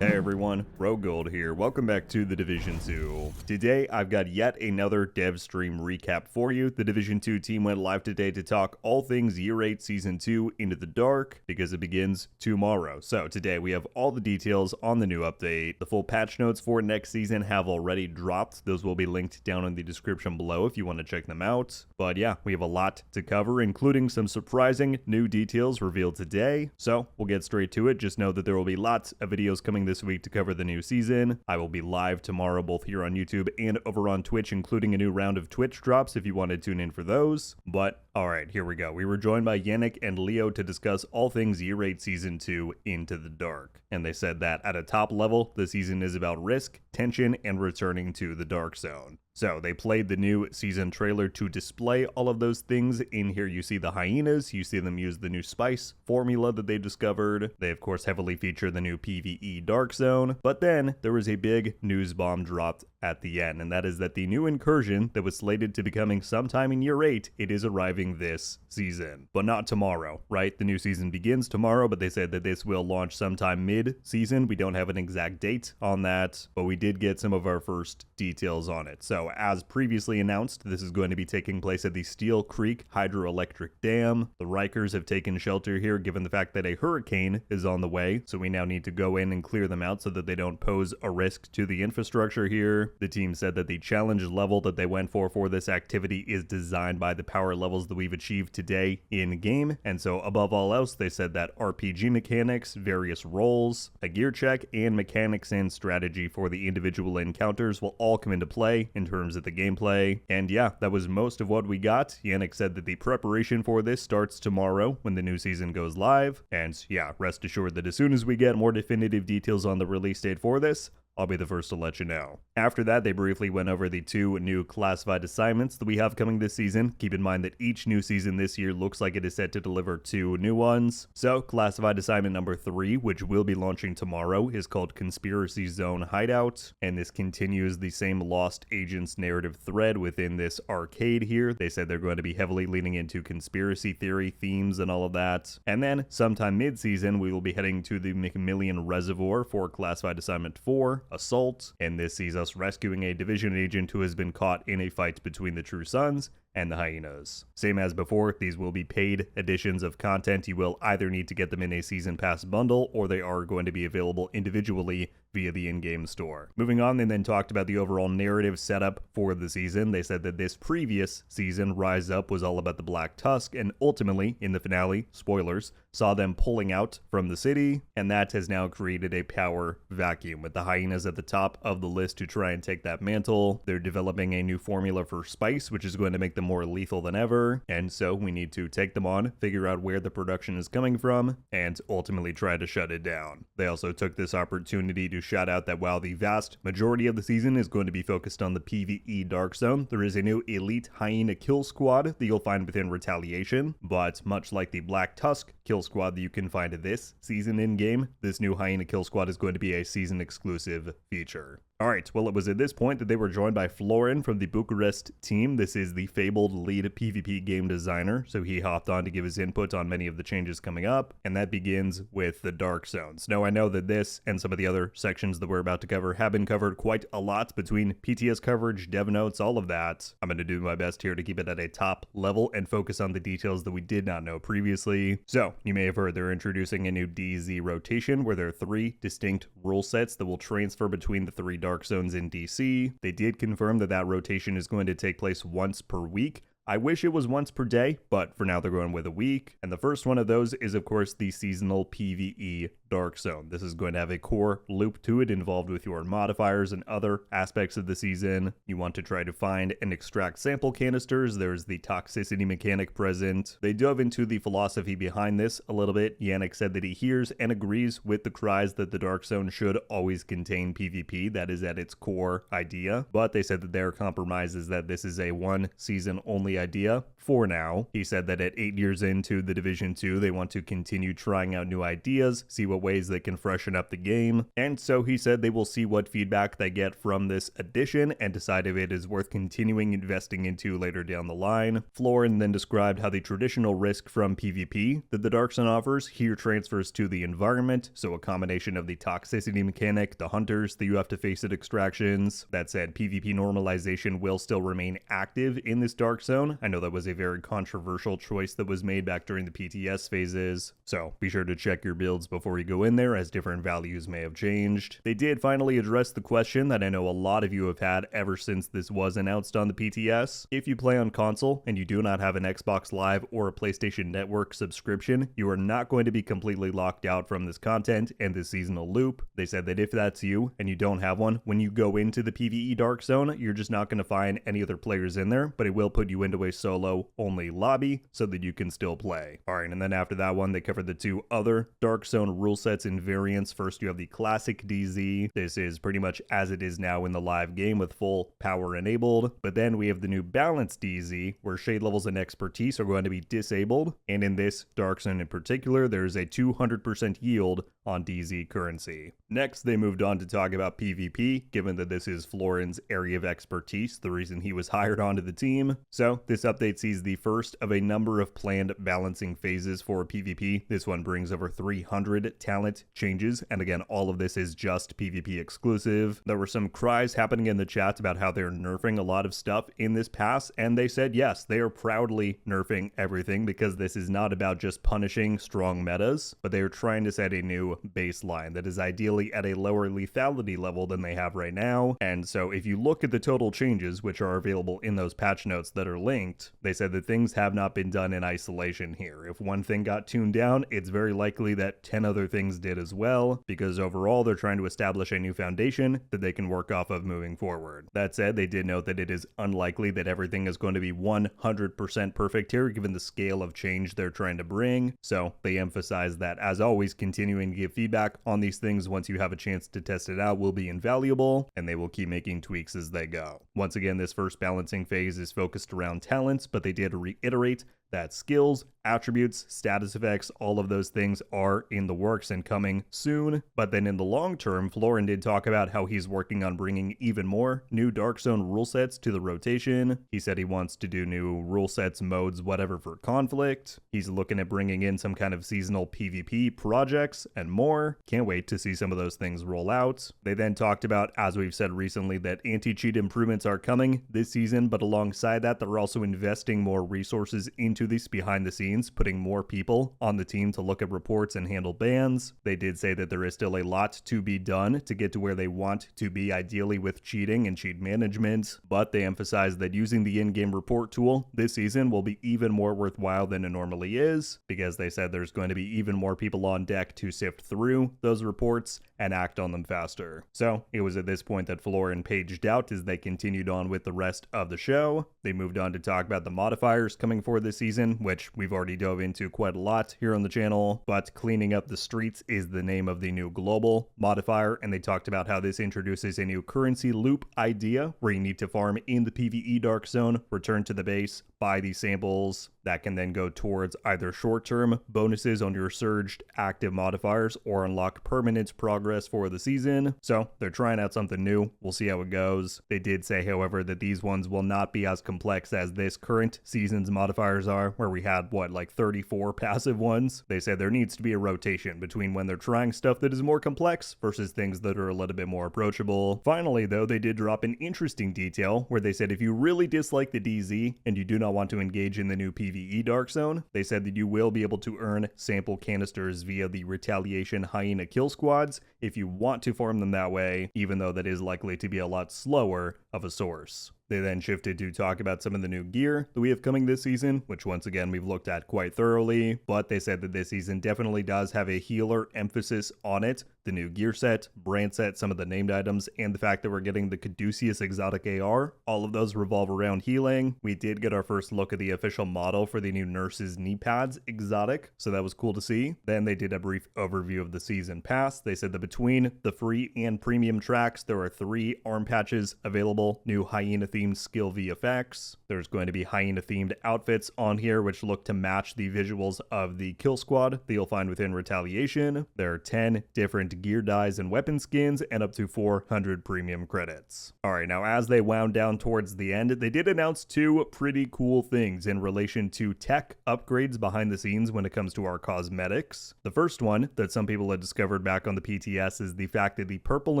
Hey everyone, RogueGold here. Welcome back to the Division 2. Today, I've got yet another dev stream recap for you. The Division 2 team went live today to talk all things Year 8 Season 2 Into the Dark, because it begins tomorrow. So today, we have all the details on the new update. The full patch notes for next season have already dropped. Those will be linked down in the description below if you want to check them out. But yeah, we have a lot to cover, including some surprising new details revealed today. So we'll get straight to it. Just know that there will be lots of videos coming this week to cover the new season. I will be live tomorrow both here on YouTube and over on Twitch, including a new round of Twitch drops if you want to tune in for those. But alright, here we go. We were joined by Yannick and Leo to discuss all things Year 8 Season 2 Into the Dark. And they said that at a top level, the season is about risk, tension, and returning to the Dark Zone. So they played the new season trailer to display all of those things. In here you see the hyenas, you see them use the new spice formula that they discovered. They of course heavily feature the new PvE Dark Zone, but then there was a big news bomb dropped at the end, and that is that the new Incursion that was slated to be coming sometime in Year 8, it is arriving this season. But not tomorrow, right? The new season begins tomorrow, but they said that this will launch sometime mid-season. We don't have an exact date on that, but we did get some of our first details on it. So as previously announced, this is going to be taking place at the Steel Creek Hydroelectric Dam. The Rikers have taken shelter here given the fact that a hurricane is on the way, so we now need to go in and clear them out so that they don't pose a risk to the infrastructure here. The team said that the challenge level that they went for this activity is designed by the power levels that we've achieved today in game, and so above all else, they said that RPG mechanics, various roles, a gear check, and mechanics and strategy for the individual encounters will all come into play in terms of the gameplay. And yeah, that was most of what we got. Yannick said that the preparation for this starts tomorrow when the new season goes live, and yeah, rest assured that as soon as we get more definitive details on the release date for this, I'll be the first to let you know. After that, they briefly went over the 2 new classified assignments that we have coming this season. Keep in mind that each new season this year looks like it is set to deliver 2 new ones. So, classified assignment number 3, which will be launching tomorrow, is called Conspiracy Zone Hideout, and this continues the same Lost Agents narrative thread within this arcade here. They said they're going to be heavily leaning into conspiracy theory themes and all of that. And then, sometime mid-season, we will be heading to the McMillian Reservoir for classified assignment 4, Assault, and this sees us rescuing a division agent who has been caught in a fight between the True Sons and the hyenas. Same as before, these will be paid editions of content. You will either need to get them in a season pass bundle, or they are going to be available individually via the in-game store. Moving on, they then talked about the overall narrative setup for the season. They said that this previous season, Rise Up, was all about the Black Tusk, and ultimately, in the finale, spoilers, saw them pulling out from the city, and that has now created a power vacuum, with the hyenas at the top of the list to try and take that mantle. They're developing a new formula for spice, which is going to make them more lethal than ever, and so we need to take them on, figure out where the production is coming from, and ultimately try to shut it down. They also took this opportunity to shout out that while the vast majority of the season is going to be focused on the PvE Dark Zone, there is a new elite hyena kill squad that you'll find within Retaliation, but much like the Black Tusk kill squad that you can find this season in-game, this new hyena kill squad is going to be a season exclusive feature. Alright, well it was at this point that they were joined by Florin from the Bucharest team. This is the fabled lead PvP game designer, so he hopped on to give his input on many of the changes coming up, and that begins with the Dark Zones. Now I know that this and some of the other sections that we're about to cover have been covered quite a lot between PTS coverage, dev notes, all of that. I'm going to do my best here to keep it at a top level and focus on the details that we did not know previously. So, you may have heard they're introducing a new DZ rotation where there are 3 distinct rule sets that will transfer between the 3 Dark Zones in DC. They did confirm that that rotation is going to take place once per week. I wish it was once per day, but for now they're going with a week. And the first one of those is, of course, the seasonal PvE Dark Zone. This is going to have a core loop to it involved with your modifiers and other aspects of the season. You want to try to find and extract sample canisters. There's the toxicity mechanic present. They dove into the philosophy behind this a little bit. Yannick said that he hears and agrees with the cries that the Dark Zone should always contain PvP. That is at its core idea. But they said that their compromise is that this is a 1 season only the idea for now. He said that at 8 years into the Division 2, they want to continue trying out new ideas, see what ways they can freshen up the game, and so he said they will see what feedback they get from this addition and decide if it is worth continuing investing into later down the line. Florin then described how the traditional risk from PvP that the Dark Sun offers here transfers to the environment, so a combination of the toxicity mechanic, the hunters that you have to face at extractions. That said, PvP normalization will still remain active in this Dark Zone. I know that was a very controversial choice that was made back during the PTS phases, so be sure to check your builds before you go in there, as different values may have changed. They did finally address the question that I know a lot of you have had ever since this was announced on the PTS. If you play on console and you do not have an Xbox Live or a PlayStation Network subscription, you are not going to be completely locked out from this content and this seasonal loop. They said that if that's you and you don't have one, when you go into the PvE Dark Zone, you're just not going to find any other players in there, but it will put you into a solo only lobby so that you can still play. Alright, and then after that one, they covered the two other Dark Zone rule sets and variants. First, you have the Classic DZ. This is pretty much as it is now in the live game with full power enabled, but then we have the new Balanced DZ, where shade levels and expertise are going to be disabled, and in this Dark Zone in particular, there's a 200% yield on DZ currency. Next, they moved on to talk about PvP, given that this is Florin's area of expertise, the reason he was hired onto the team. So this update sees the first of a number of planned balancing phases for PvP. This one brings over 300 talent changes, and again, all of this is just PvP exclusive. There were some cries happening in the chat about how they're nerfing a lot of stuff in this pass, and they said yes, they are proudly nerfing everything, because this is not about just punishing strong metas, but they are trying to set a new baseline that is ideally at a lower lethality level than they have right now. And so if you look at the total changes, which are available in those patch notes that are linked, they said that things have not been done in isolation here. If one thing got tuned down, it's very likely that 10 other things did as well, because overall they're trying to establish a new foundation that they can work off of moving forward. That said, they did note that it is unlikely that everything is going to be 100% perfect here, given the scale of change they're trying to bring. So they emphasize that, as always, continuing to give feedback on these things once you have a chance to test it out will be invaluable, and they will keep making tweaks as they go. Once again, this first balancing phase is focused around talents, but they did reiterate that skills, attributes, status effects, all of those things are in the works and coming soon. But then in the long term, Florin did talk about how he's working on bringing even more new Dark Zone rule sets to the rotation. He said he wants to do new rule sets, modes, whatever for conflict. He's looking at bringing in some kind of seasonal PvP projects and more. Can't wait to see some of those things roll out. They then talked about, as we've said recently, that anti-cheat improvements are coming this season, but alongside that, they're also investing more resources into this behind the scenes, putting more people on the team to look at reports and handle bans. They did say that there is still a lot to be done to get to where they want to be, ideally with cheating and cheat management, but they emphasized that using the in-game report tool this season will be even more worthwhile than it normally is, because they said there's going to be even more people on deck to sift through those reports and act on them faster. So it was at this point that Florin paged out as they continued on with the rest of the show. They moved on to talk about the modifiers coming for this season, which we've already dove into quite a lot here on the channel, but cleaning up the streets is the name of the new global modifier, and they talked about how this introduces a new currency loop idea where you need to farm in the PvE Dark Zone, return to the base, buy these samples that can then go towards either short-term bonuses on your surged active modifiers or unlock permanent progress for the season. So they're trying out something new. We'll see how it goes. They did say, however, that these ones will not be as complex as this current season's modifiers are, where we had, like 34 passive ones. They said there needs to be a rotation between when they're trying stuff that is more complex versus things that are a little bit more approachable. Finally, though, they did drop an interesting detail where they said if you really dislike the DZ and you do not want to engage in the new PvE Dark Zone, they said that you will be able to earn sample canisters via the Retaliation Hyena kill squads if you want to farm them that way, even though that is likely to be a lot slower of a source. They then shifted to talk about some of the new gear that we have coming this season, which once again we've looked at quite thoroughly, but they said that this season definitely does have a healer emphasis on it. The new gear set, brand set, some of the named items, and the fact that we're getting the Caduceus exotic AR, all of those revolve around healing. We did get our first look at the official model for the new Nurse's knee pads exotic, so that was cool to see. Then they did a brief overview of the season pass. They said that between the free and premium tracks, there are 3 arm patches available, new Hyena hyena-themed skill VFX. There's going to be hyena-themed outfits on here, which look to match the visuals of the kill squad that you'll find within Retaliation. There are 10 different gear dyes and weapon skins, and up to 400 premium credits. Alright, now as they wound down towards the end, they did announce two pretty cool things in relation to tech upgrades behind the scenes when it comes to our cosmetics. The first one that some people had discovered back on the PTS is the fact that the Purple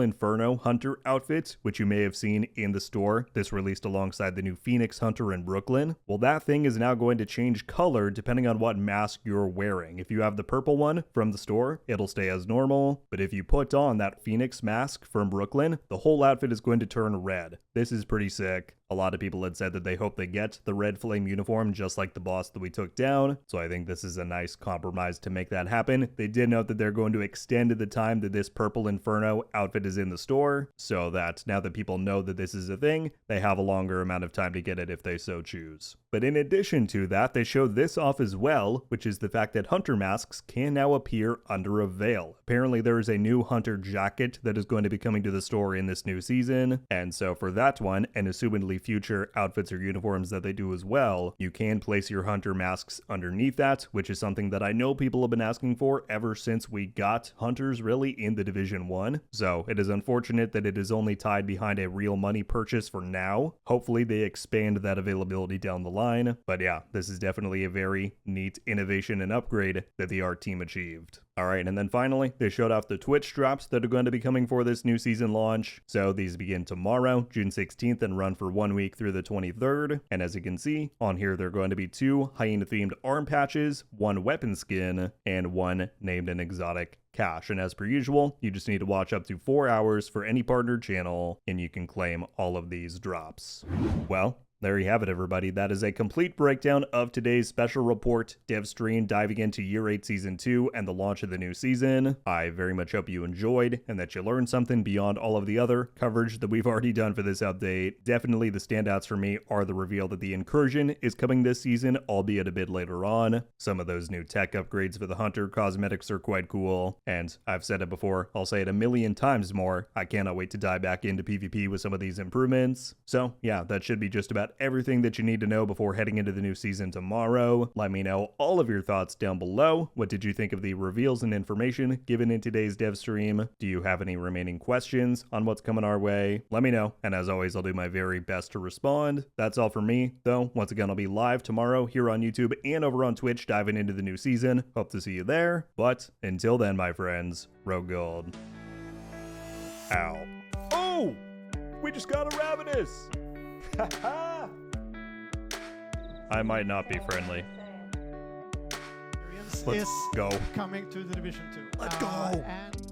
Inferno Hunter outfit, which you may have seen in the store, this released alongside the new Phoenix Hunter in Brooklyn, well, that thing is now going to change color depending on what mask you're wearing. If you have the purple one from the store, it'll stay as normal, but if you put on that Phoenix mask from Brooklyn, the whole outfit is going to turn red. This is pretty sick. A lot of people had said that they hope they get the red flame uniform just like the boss that we took down, so I think this is a nice compromise to make that happen. They did note that they're going to extend the time that this Purple Inferno outfit is in the store, so that now that people know that this is a thing, they have a longer amount of time to get it if they so choose. But in addition to that, they showed this off as well, which is the fact that hunter masks can now appear under a veil. Apparently there is a new hunter jacket that is going to be coming to the store in this new season, and so for that one, and assumedly future outfits or uniforms that they do as well, you can place your hunter masks underneath that, which is something that I know people have been asking for ever since we got hunters really in the Division 1. So it is unfortunate that it is only tied behind a real money purchase for now. Hopefully they expand that availability down the line. But yeah, this is definitely a very neat innovation and upgrade that the art team achieved. Alright, and then finally, they showed off the Twitch drops that are going to be coming for this new season launch. So these begin tomorrow, June 16th, and run for 1 week through the 23rd. And as you can see, on here there are going to be 2 hyena-themed arm patches, 1 weapon skin, and 1 named an exotic cache. And as per usual, you just need to watch up to 4 hours for any partnered channel, and you can claim all of these drops. Well, there you have it, everybody. That is a complete breakdown of today's special report dev stream diving into Year 8 Season 2 and the launch of the new season. I very much hope you enjoyed and that you learned something beyond all of the other coverage that we've already done for this update. Definitely the standouts for me are the reveal that the Incursion is coming this season, albeit a bit later on. Some of those new tech upgrades for the Hunter cosmetics are quite cool, and I've said it before, I'll say it a million times more. I cannot wait to dive back into PvP with some of these improvements. So yeah, that should be just about everything that you need to know before heading into the new season tomorrow. Let me know all of your thoughts down below. What did you think of the reveals and information given in today's dev stream? Do you have any remaining questions on what's coming our way? Let me know, and as always, I'll do my very best to respond. That's all for me, though. Once again, I'll be live tomorrow here on YouTube and over on Twitch diving into the new season. Hope to see you there, but until then, my friends, RogueGold. Ow. Oh! We just got a Ravenous! Haha! I might not be friendly. Let's go. Coming to the Division 2. Let's go! And